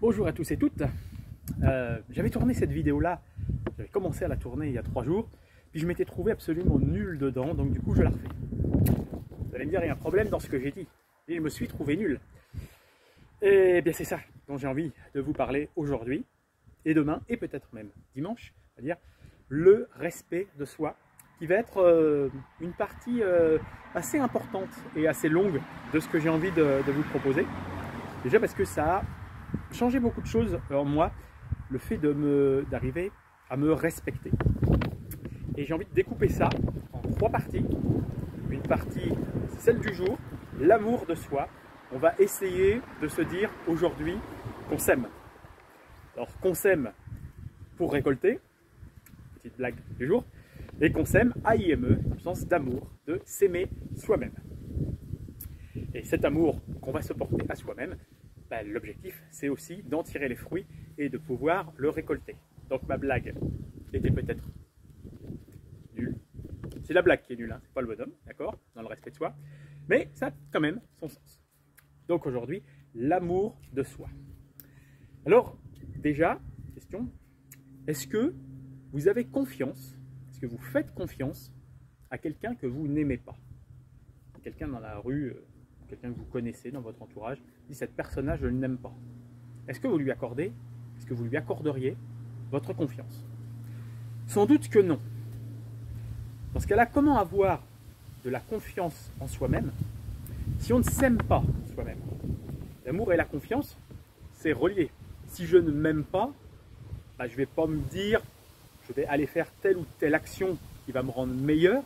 Bonjour à tous et toutes. J'avais tourné cette vidéo-là, j'avais commencé à la tourner il y a 3 jours, puis je m'étais trouvé absolument nul dedans, donc du coup je la refais. Vous allez me dire, il y a un problème dans ce que j'ai dit, et je me suis trouvé nul. Et bien c'est ça dont j'ai envie de vous parler aujourd'hui, et demain, et peut-être même dimanche, c'est-à-dire le respect de soi, qui va être une partie assez importante et assez longue de ce que j'ai envie de vous proposer. Déjà parce que ça a changé beaucoup de choses en moi, le fait d'arriver à me respecter. Et j'ai envie de découper ça en 3 parties. Une partie, c'est celle du jour, l'amour de soi. On va essayer de se dire aujourd'hui qu'on s'aime. Alors qu'on s'aime pour récolter, petite blague du jour, et qu'on s'aime AIME, dans le sens d'amour, de s'aimer soi-même. Et cet amour qu'on va se porter à soi-même, l'objectif, c'est aussi d'en tirer les fruits et de pouvoir le récolter. Donc ma blague était peut-être nulle. C'est la blague qui est nulle, hein, c'est pas le bonhomme, d'accord, dans le respect de soi. Mais ça a quand même son sens. Donc aujourd'hui, l'amour de soi. Alors, déjà, question, est-ce que vous avez confiance, est-ce que vous faites confiance à quelqu'un que vous n'aimez pas? Quelqu'un dans la rue, quelqu'un que vous connaissez dans votre entourage, dit cette personne-là, je ne l'aime pas. Est-ce que vous lui accordez, est-ce que vous lui accorderiez votre confiance? Sans doute que non. Dans ce cas-là, comment avoir de la confiance en soi-même si on ne s'aime pas soi-même? L'amour et la confiance, c'est relié. Si je ne m'aime pas, je ne vais pas me dire, je vais aller faire telle ou telle action qui va me rendre meilleur,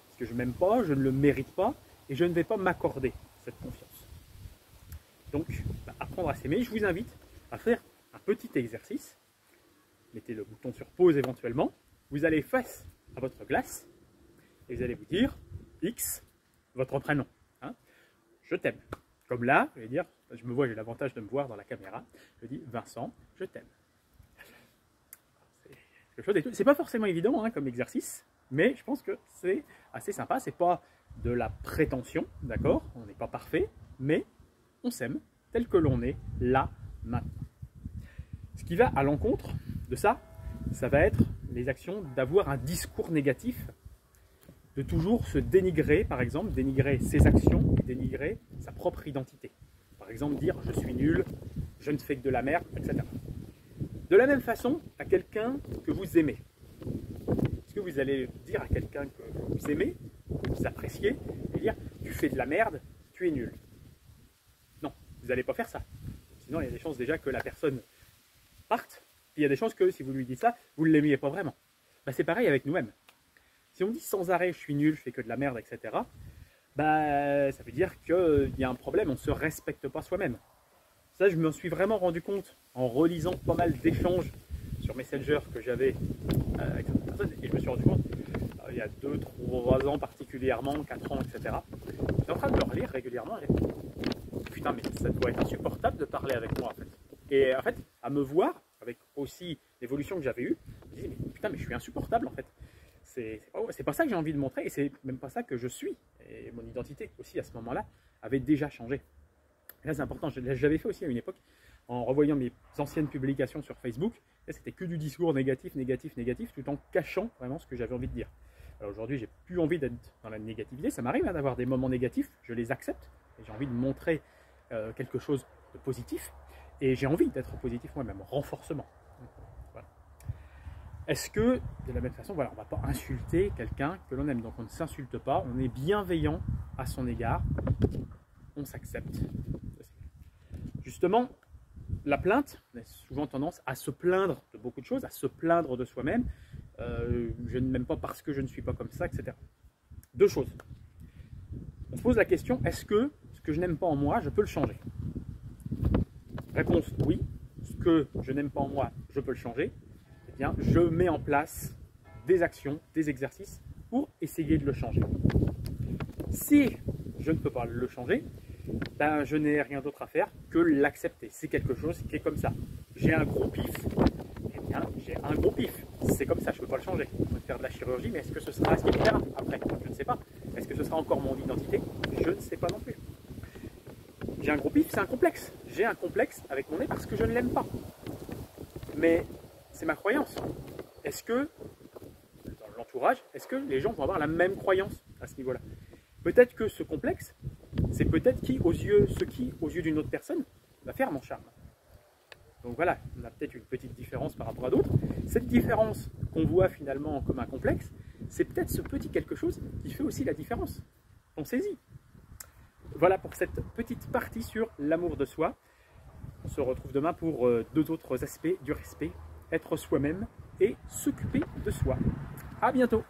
parce que je ne m'aime pas, je ne le mérite pas, et je ne vais pas m'accorder cette confiance. Donc, apprendre à s'aimer, je vous invite à faire un petit exercice. Mettez le bouton sur pause éventuellement. Vous allez face à votre glace et vous allez vous dire X, votre prénom. Hein, je t'aime. Comme là, je vais dire, je me vois, j'ai l'avantage de me voir dans la caméra. Je dis Vincent, je t'aime. C'est pas forcément évident hein, comme exercice, mais je pense que c'est assez sympa. C'est pas de la prétention, d'accord? On n'est pas parfait, mais on s'aime tel que l'on est là, maintenant. Ce qui va à l'encontre de ça, ça va être les actions d'avoir un discours négatif, de toujours se dénigrer, par exemple, dénigrer ses actions, dénigrer sa propre identité. Par exemple, dire « je suis nul, je ne fais que de la merde », etc. De la même façon, à quelqu'un que vous aimez. Est-ce que vous allez dire à quelqu'un que vous aimez, que vous appréciez, et dire « tu fais de la merde, tu es nul ». Non, vous n'allez pas faire ça. Sinon, il y a des chances déjà que la personne parte. Puis il y a des chances que si vous lui dites ça, vous ne l'aimiez pas vraiment. C'est pareil avec nous-mêmes. Si on dit sans arrêt « je suis nul, je fais que de la merde », etc., ça veut dire qu'il y a un problème, on ne se respecte pas soi-même. Ça, je me suis vraiment rendu compte en relisant pas mal d'échanges sur Messenger que j'avais avec certaines personnes, et je me suis rendu compte, il y a 2, 3 ans particulièrement, 4 ans, etc., j'étais en train de me relire régulièrement, et putain, mais ça doit être insupportable de parler avec moi, en fait. Et en fait, à me voir, avec aussi l'évolution que j'avais eue, je me disais, mais putain, mais je suis insupportable, en fait. C'est pas ça que j'ai envie de montrer, et c'est même pas ça que je suis. Et mon identité aussi, à ce moment-là, avait déjà changé. Et là, c'est important, j'avais fait aussi à une époque, en revoyant mes anciennes publications sur Facebook, c'était que du discours négatif, négatif, négatif, tout en cachant vraiment ce que j'avais envie de dire. Alors aujourd'hui, j'ai plus envie d'être dans la négativité, ça m'arrive d'avoir des moments négatifs, je les accepte, et j'ai envie de montrer quelque chose de positif, et j'ai envie d'être positif moi-même, renforcement. Voilà. Est-ce que, de la même façon, voilà, on ne va pas insulter quelqu'un que l'on aime, donc on ne s'insulte pas, on est bienveillant à son égard, on s'accepte. Justement, la plainte, on a souvent tendance à se plaindre de beaucoup de choses, à se plaindre de soi-même. Je ne m'aime pas parce que je ne suis pas comme ça, etc. 2 choses. On se pose la question, est-ce que ce que je n'aime pas en moi, je peux le changer? Réponse, oui. Ce que je n'aime pas en moi, je peux le changer. Eh bien, je mets en place des actions, des exercices pour essayer de le changer. Si je ne peux pas le changer, je n'ai rien d'autre à faire que l'accepter. C'est quelque chose qui est comme ça. J'ai un gros pif. Eh bien, j'ai un gros pif. C'est comme ça, je ne peux pas le changer. Je peux faire de la chirurgie, mais est-ce que ce sera ce qui me plaira après? Je ne sais pas. Est-ce que ce sera encore mon identité? Je ne sais pas non plus. j'ai un gros pif, c'est un complexe. J'ai un complexe avec mon nez parce que je ne l'aime pas. Mais c'est ma croyance. Est-ce que, dans l'entourage, est-ce que les gens vont avoir la même croyance à ce niveau-là? Peut-être que ce complexe, c'est peut-être ce qui, aux yeux d'une autre personne, va faire mon charme. Donc voilà, on a peut-être une petite différence par rapport à d'autres. Cette différence qu'on voit finalement comme un complexe, c'est peut-être ce petit quelque chose qui fait aussi la différence. Pensez-y. Voilà pour cette petite partie sur l'amour de soi. On se retrouve demain pour deux autres aspects du respect, être soi-même et s'occuper de soi. À bientôt.